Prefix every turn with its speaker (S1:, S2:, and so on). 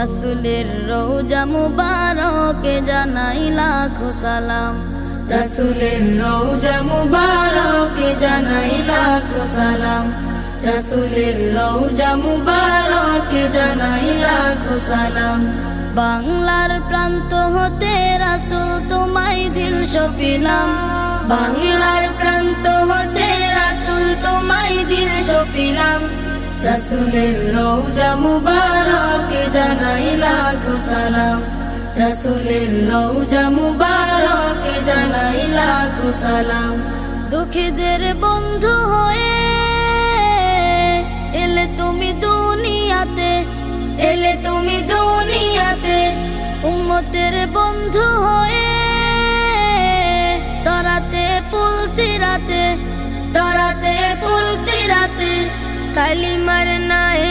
S1: রাসূলের রওজা মুবারকে জানাই লাখো সালাম,
S2: রাসূলের রওজা মুবারকে জানাই লাখো সালাম, রাসূলের রওজা মুবারকে জানাই লাখো সালাম।
S1: বাংলার প্রান্ত হতে রাসূল তোমায় দিল সপিলাম,
S2: বাংলার প্রান্ত হতে রাসূল তোমায় দিল সপিলাম, রাসূলের রওজা মুবারকে জানাই লাখো সালাম, রাসূলের রওজা মুবারকে জানাই লাখো সালাম।
S1: দুঃখীদের বন্ধু হয়ে এলে তুমি দুনিয়াতে,
S2: এলে তুমি দুনিয়াতে,
S1: উম্মতের বন্ধু হয়ে তরাতে পুলসিরাতে,
S2: তরাতে পুলসিরাতে,
S1: কালিমার নাই